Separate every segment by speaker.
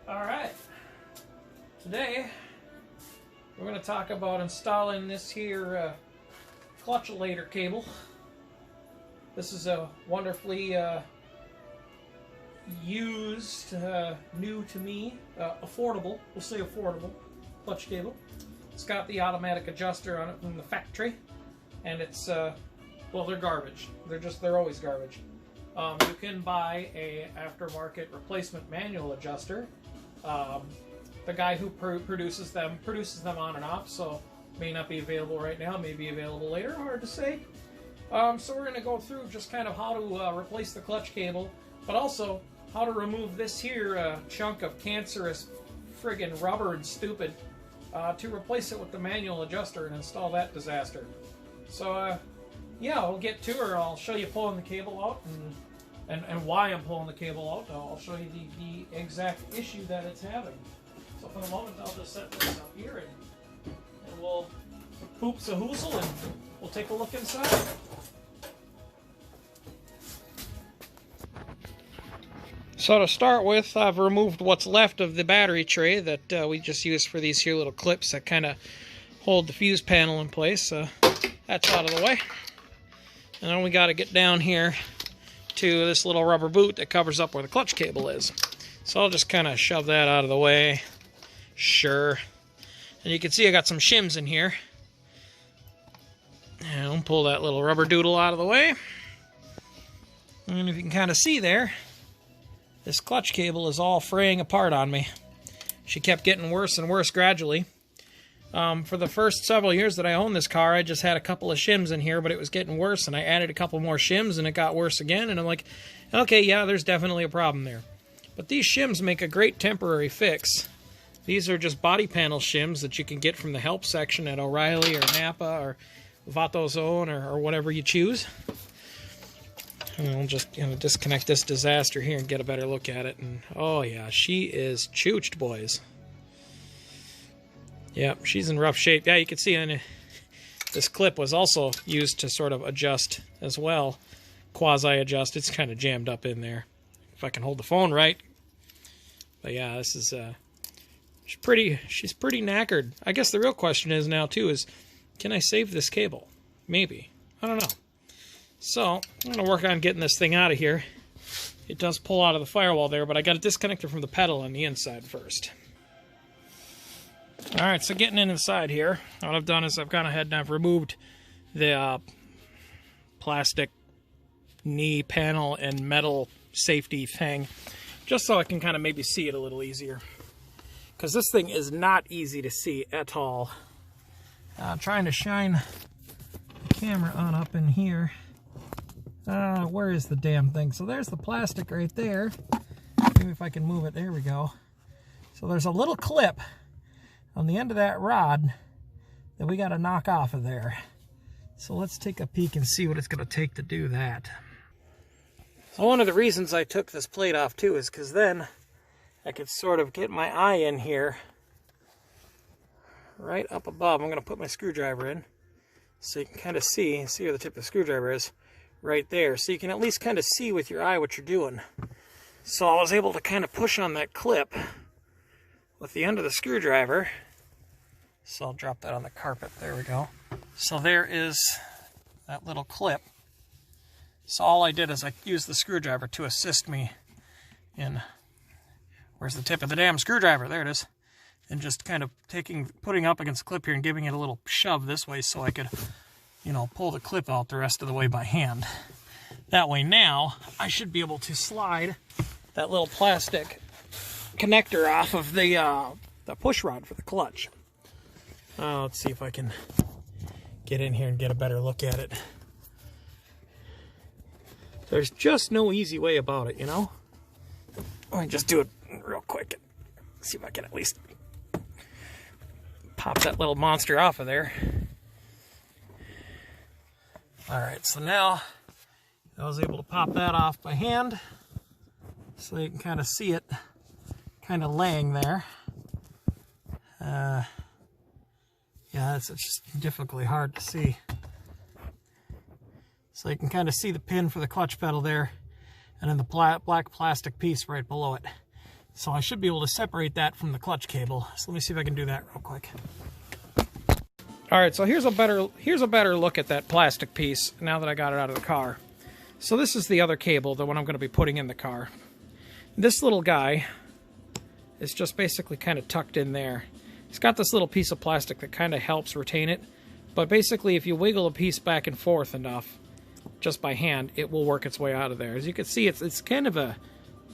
Speaker 1: Alright, today we're going to talk about installing this here clutch-lator cable. This is a wonderfully used, new to me, affordable, we'll say affordable, clutch cable. It's got the automatic adjuster on it from the factory, and it's, well, they're garbage. They're always garbage. You can buy a aftermarket replacement manual adjuster. The guy who produces them on and off, so may not be available right now, may be available later, hard to say. So we're going to go through just kind of how to replace the clutch cable, but also how to remove this here chunk of cancerous friggin' rubber and stupid to replace it with the manual adjuster and install that disaster. So yeah, we'll get to her. I'll show you pulling the cable out and why I'm pulling the cable out. I'll show you the exact issue that it's having. So for the moment, I'll just set this up here and we'll poops a hoozle and we'll take a look inside. So to start with, I've removed what's left of the battery tray that we just used for these here little clips that kind of hold the fuse panel in place. So that's out of the way. And then we got to get down here to this little rubber boot that covers up where the clutch cable is. So I'll just kind of shove that out of the way. Sure. And you can see I got some shims in here. And I'll pull that little rubber doodle out of the way. And if you can kind of see there, this clutch cable is all fraying apart on me. She kept getting worse and worse gradually. For the first several years that I owned this car, I just had a couple of shims in here, but it was getting worse, and I added a couple more shims, and it got worse again, and I'm like, okay, yeah, there's definitely a problem there. But these shims make a great temporary fix. These are just body panel shims that you can get from the help section at O'Reilly or Napa or Vatozone or whatever you choose. And I'll just disconnect this disaster here and get a better look at it. And oh yeah, she is chooched, boys. Yep, she's in rough shape. Yeah, you can see in this clip was also used to sort of adjust as well. Quasi-adjust. It's kind of jammed up in there. If I can hold the phone right. But yeah, this is she's pretty knackered. I guess the real question is now too is, can I save this cable? Maybe. I don't know. So, I'm going to work on getting this thing out of here. It does pull out of the firewall there, but I got to disconnect it from the pedal on the inside first. Alright, so getting inside here, what I've done is I've gone ahead and I've removed the plastic knee panel and metal safety thing, just so I can kind of maybe see it a little easier. Because this thing is not easy to see at all. I'm trying to shine the camera on up in here. Where is the damn thing? So there's the plastic right there. Maybe if I can move it, there we go. So there's a little clip on the end of that rod that we got to knock off of there. So let's take a peek and see what it's going to take to do that. So one of the reasons I took this plate off too is because then I could sort of get my eye in here right up above. I'm going to put my screwdriver in so you can kind of see where the tip of the screwdriver is right there. So you can at least kind of see with your eye what you're doing. So I was able to kind of push on that clip with the end of the screwdriver. So I'll drop that on the carpet. There we go. So there is that little clip. So all I did is I used the screwdriver to assist me in, where's the tip of the damn screwdriver? There it is. And just kind of putting up against the clip here and giving it a little shove this way so I could, pull the clip out the rest of the way by hand. That way now I should be able to slide that little plastic connector off of the push rod for the clutch. Let's see if I can get in here and get a better look at it. There's just no easy way about it, Let me just do it real quick. See if I can at least pop that little monster off of there. Alright, so now I was able to pop that off by hand so you can kind of see it kind of laying there. Yeah, it's just difficultly hard to see. So you can kind of see the pin for the clutch pedal there, and then the black plastic piece right below it. So I should be able to separate that from the clutch cable. So let me see if I can do that real quick. All right, so here's a better look at that plastic piece now that I got it out of the car. So this is the other cable, the one I'm going to be putting in the car. This little guy is just basically kind of tucked in there. It's got this little piece of plastic that kind of helps retain it. But basically, if you wiggle a piece back and forth enough, just by hand, it will work its way out of there. As you can see, it's kind of a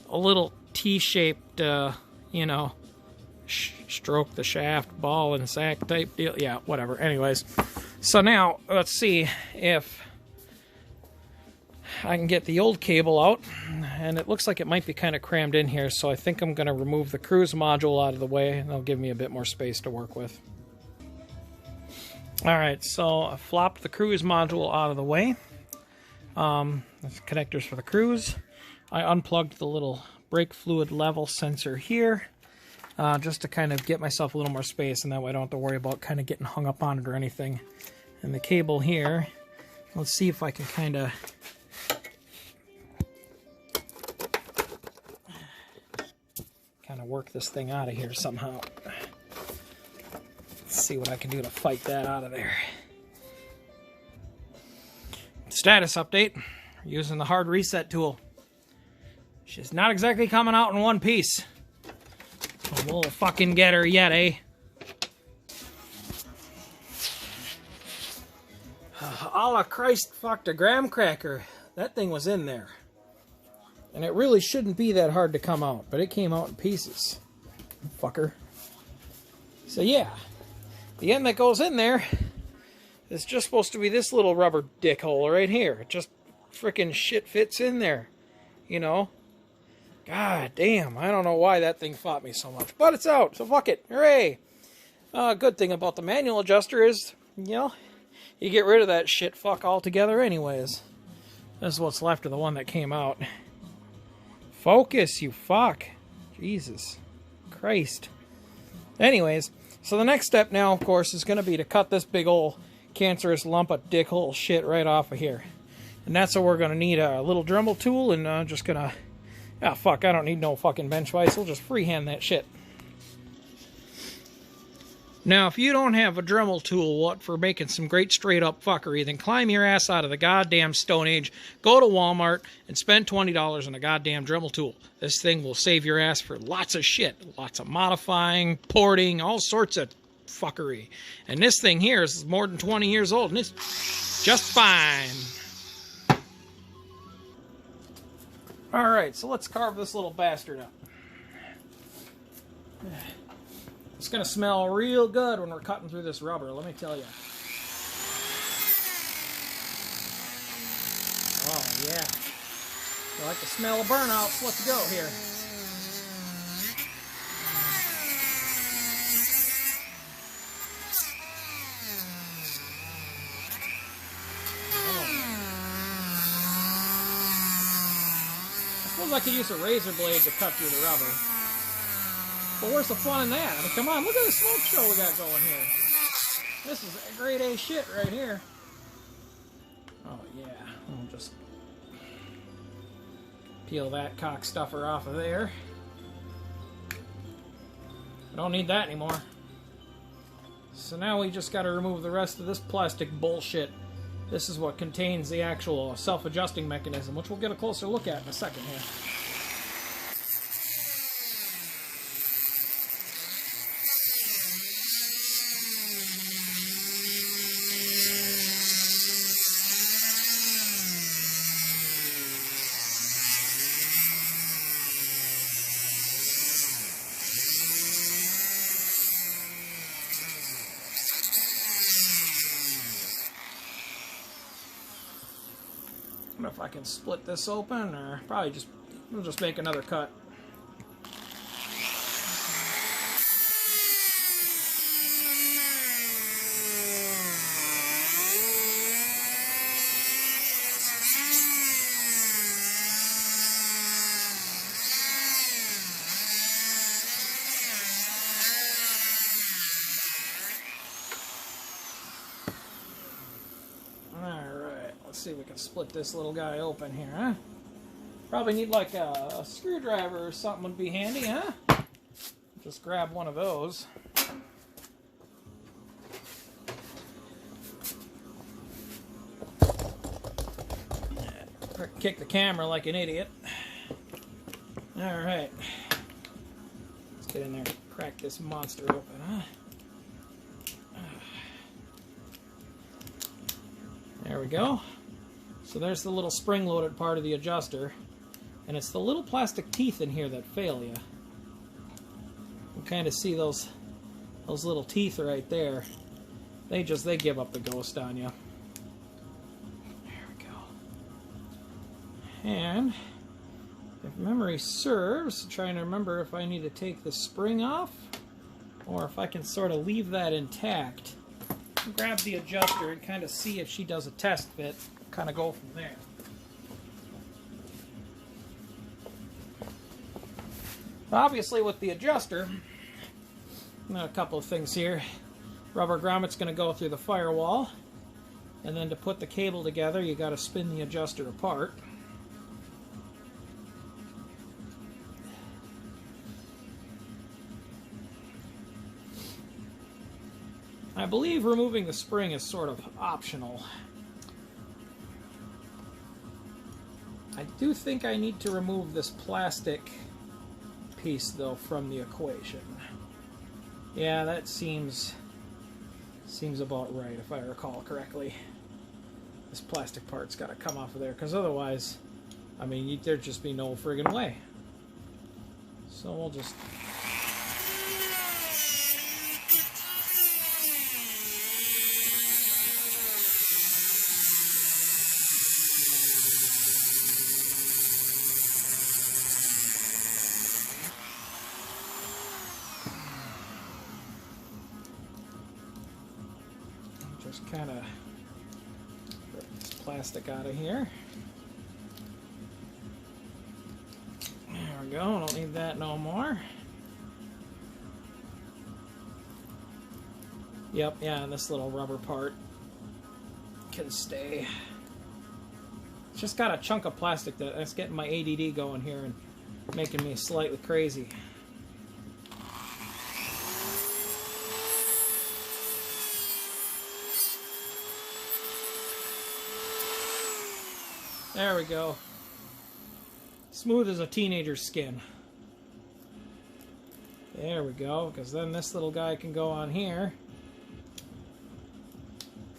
Speaker 1: little T-shaped, you know, stroke the shaft, ball and sack type deal. Yeah, whatever. Anyways, so now let's see if I can get the old cable out, and it looks like it might be kind of crammed in here, so I think I'm going to remove the cruise module out of the way, and that'll give me a bit more space to work with. Alright, so I flopped the cruise module out of the way. That's connectors for the cruise. I unplugged the little brake fluid level sensor here, just to kind of get myself a little more space, and that way I don't have to worry about kind of getting hung up on it or anything. And the cable here, let's see if I can kind of work this thing out of here somehow. Let's see what I can do to fight that out of there. Status update. We're using the hard reset tool. She's not exactly coming out in one piece. We'll fucking get her yet, eh? A la Christ fucked a graham cracker. That thing was in there. And it really shouldn't be that hard to come out, but it came out in pieces. Fucker. So yeah, the end that goes in there is just supposed to be this little rubber dick hole right here. It just frickin' shit fits in there, you know? God damn, I don't know why that thing fought me so much, but it's out, so fuck it, hooray! Good thing about the manual adjuster is, you know, you get rid of that shit fuck altogether anyways. This is what's left of the one that came out. Focus, you fuck. Jesus Christ. Anyways, so the next step now, of course, is going to be to cut this big old cancerous lump of dickhole shit right off of here. And that's what we're going to need, a little Dremel tool, and just going to... Ah, fuck, I don't need no fucking bench vise. We'll just freehand that shit. Now, if you don't have a Dremel tool, what for making some great straight-up fuckery, then climb your ass out of the goddamn Stone Age, go to Walmart, and spend $20 on a goddamn Dremel tool. This thing will save your ass for lots of shit. Lots of modifying, porting, all sorts of fuckery. And this thing here is more than 20 years old, and it's just fine. Alright, so let's carve this little bastard up. It's going to smell real good when we're cutting through this rubber, let me tell you. Oh, yeah. I like the smell of burnouts. Let's go here. I suppose I could use a razor blade to cut through the rubber. But where's the fun in that? I mean, come on, look at the smoke show we got going here. This is grade A shit right here. Oh, yeah. I'll just peel that cock stuffer off of there. I don't need that anymore. So now we just got to remove the rest of this plastic bullshit. This is what contains the actual self-adjusting mechanism, which we'll get a closer look at in a second here. I don't know if I can split this open, or probably we'll just make another cut. See if we can split this little guy open here, huh? Probably need like a screwdriver or something would be handy, huh? Just grab one of those. Kick the camera like an idiot. Alright. Let's get in there and crack this monster open, huh? There we go. So there's the little spring-loaded part of the adjuster. And it's the little plastic teeth in here that fail you. You kind of see those little teeth right there. They give up the ghost on you. There we go. And if memory serves, trying to remember if I need to take the spring off or if I can sort of leave that intact. Grab the adjuster and kind of see if she does a test fit. Kind of go from there. Obviously, with the adjuster, a couple of things here. Rubber grommet's going to go through the firewall, and then to put the cable together, you got to spin the adjuster apart. I believe removing the spring is sort of optional. I do think I need to remove this plastic piece, though, from the equation. Yeah, that seems about right, if I recall correctly. This plastic part's got to come off of there, because otherwise, I mean, there'd just be no friggin' way. So we'll just... kind of rip this plastic out of here. There we go, don't need that no more. Yep, yeah, and this little rubber part can stay. It's just got a chunk of plastic that's getting my ADD going here and making me slightly crazy. There we go. Smooth as a teenager's skin. There we go, because then this little guy can go on here.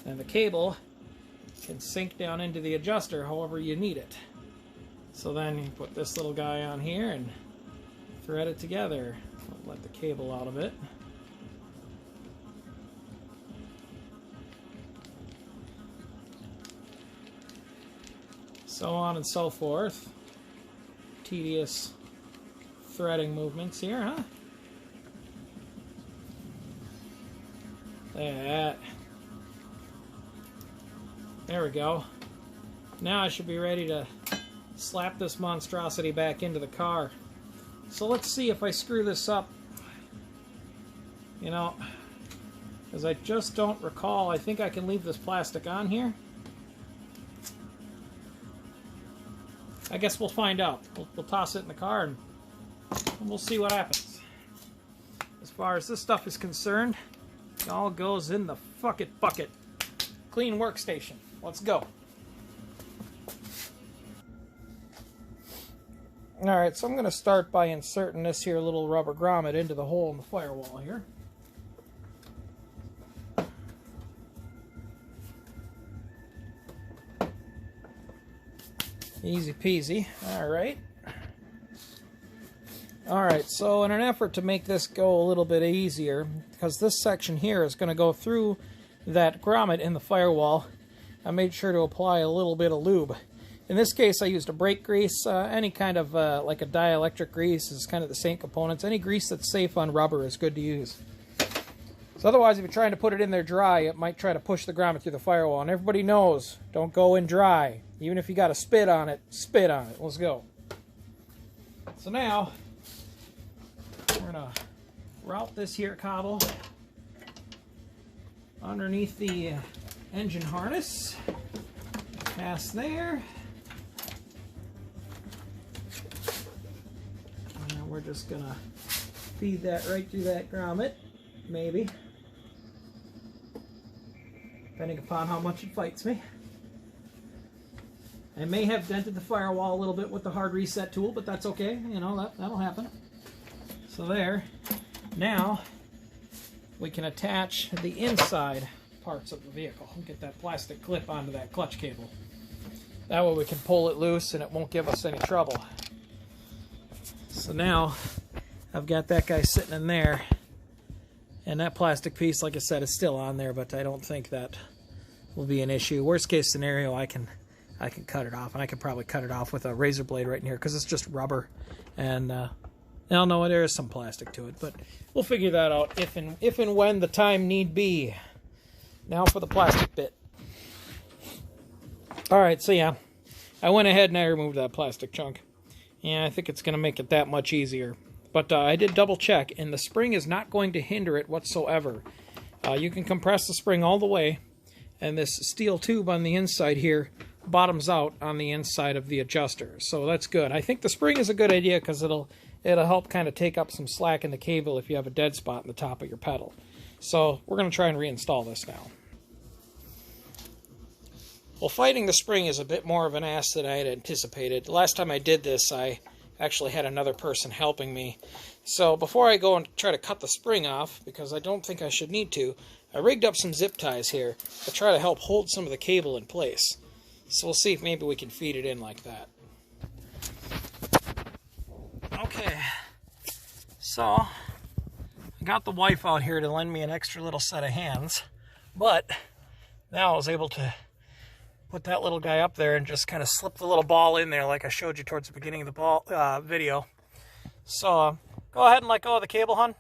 Speaker 1: And the cable can sink down into the adjuster however you need it. So then you put this little guy on here and thread it together. Let the cable out of it. So on and so forth. Tedious threading movements here, huh? That. There we go. Now I should be ready to slap this monstrosity back into the car. So let's see if I screw this up. You know, because I just don't recall. I think I can leave this plastic on here. I guess we'll find out. We'll toss it in the car and we'll see what happens. As far as this stuff is concerned, it all goes in the fuck it bucket. Clean workstation. Let's go. Alright, so I'm going to start by inserting this here little rubber grommet into the hole in the firewall here. Easy peasy. Alright. Alright, so in an effort to make this go a little bit easier, because this section here is going to go through that grommet in the firewall, I made sure to apply a little bit of lube. In this case, I used a brake grease. Any kind of, like a dielectric grease is kind of the same components. Any grease that's safe on rubber is good to use. So otherwise, if you're trying to put it in there dry, it might try to push the grommet through the firewall. And everybody knows, don't go in dry. Even if you got to spit on it, spit on it. Let's go. So now, we're going to route this here cobble underneath the engine harness. Pass there. just gonna feed that right through that grommet, maybe, depending upon how much it fights me. I may have dented the firewall a little bit with the hard reset tool, but that's okay. You know, that'll happen. So there. Now we can attach the inside parts of the vehicle and get that plastic clip onto that clutch cable. That way we can pull it loose and it won't give us any trouble. So now I've got that guy sitting in there, and that plastic piece, like I said, is still on there, but I don't think that will be an issue. Worst case scenario, I can cut it off, and I could probably cut it off with a razor blade right in here because it's just rubber, and now no, there is some plastic to it, but we'll figure that out if and when the time need be. Now for the plastic bit. Alright, so yeah, I went ahead and I removed that plastic chunk. Yeah, I think it's going to make it that much easier. But I did double check, and the spring is not going to hinder it whatsoever. You can compress the spring all the way, and this steel tube on the inside here bottoms out on the inside of the adjuster. So that's good. I think the spring is a good idea because it'll help kind of take up some slack in the cable if you have a dead spot in the top of your pedal. So we're going to try and reinstall this now. Well, fighting the spring is a bit more of an ass than I had anticipated. The last time I did this, I actually had another person helping me. So before I go and try to cut the spring off, because I don't think I should need to, I rigged up some zip ties here to try to help hold some of the cable in place. So we'll see if maybe we can feed it in like that. Okay, so I got the wife out here to lend me an extra little set of hands, but now I was able to put that little guy up there and just kind of slip the little ball in there like I showed you towards the beginning of the video. So go ahead and let go of the cable, hon.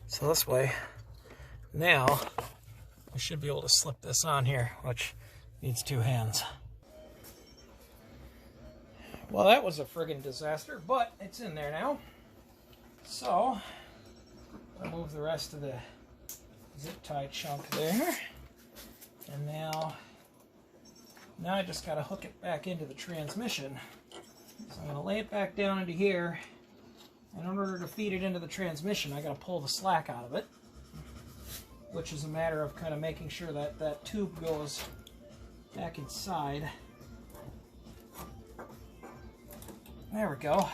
Speaker 1: So this way, now we should be able to slip this on here, which needs 2 hands. Well, that was a friggin' disaster, but it's in there now. So I'll move the rest of the zip tie chunk there. And now I just got to hook it back into the transmission. So I'm going to lay it back down into here. And in order to feed it into the transmission, I got to pull the slack out of it, which is a matter of kind of making sure that that tube goes back inside. There we go.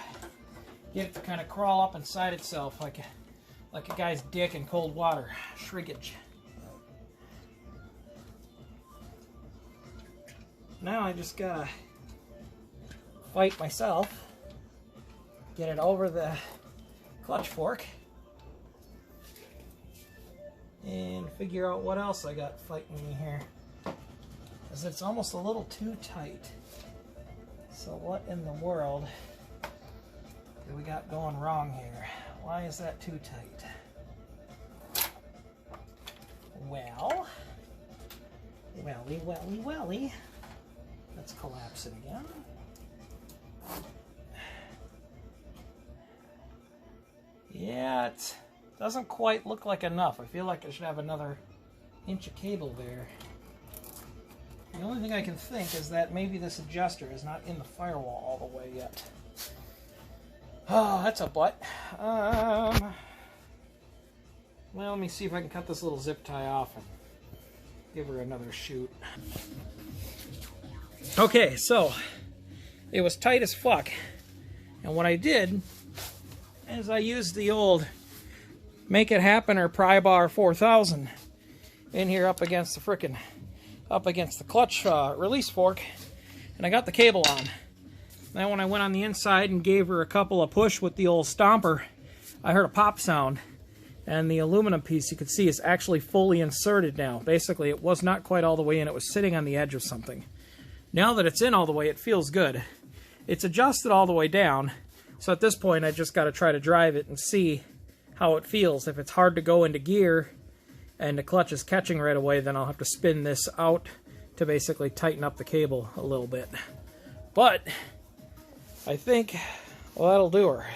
Speaker 1: Get it to kind of crawl up inside itself like a guy's dick in cold water. Shrinkage. Now I just gotta fight myself, get it over the clutch fork, and figure out what else I got fighting me here. Because it's almost a little too tight. So what in the world do we got going wrong here? Why is that too tight? Well, welly. Let's collapse it again. Yeah, it doesn't quite look like enough. I feel like I should have another inch of cable there. The only thing I can think is that maybe this adjuster is not in the firewall all the way yet. Oh, that's a butt. Well, let me see if I can cut this little zip tie off and give her another shoot. Okay, so it was tight as fuck, and what I did is I used the old Make It Happen or Pry Bar 4000 in here up against the clutch release fork, and I got the cable on. Then when I went on the inside and gave her a couple of push with the old stomper, I heard a pop sound, and the aluminum piece, you can see, is actually fully inserted now. Basically, it was not quite all the way in. It was sitting on the edge of something. Now that it's in all the way, it feels good. It's adjusted all the way down, so at this point I just got to try to drive it and see how it feels. If it's hard to go into gear and the clutch is catching right away, then I'll have to spin this out to basically tighten up the cable a little bit. But I think, well, that'll do her.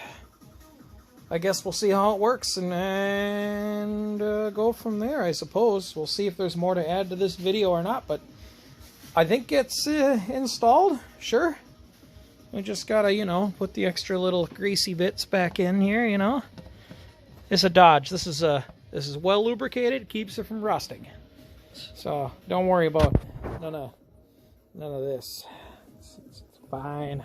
Speaker 1: I guess we'll see how it works and go from there, I suppose. We'll see if there's more to add to this video or not, but I think it's installed, sure. We just gotta, you know, put the extra little greasy bits back in here, you know. It's a Dodge. This is well lubricated, keeps it from rusting. So don't worry about none of this. It's fine.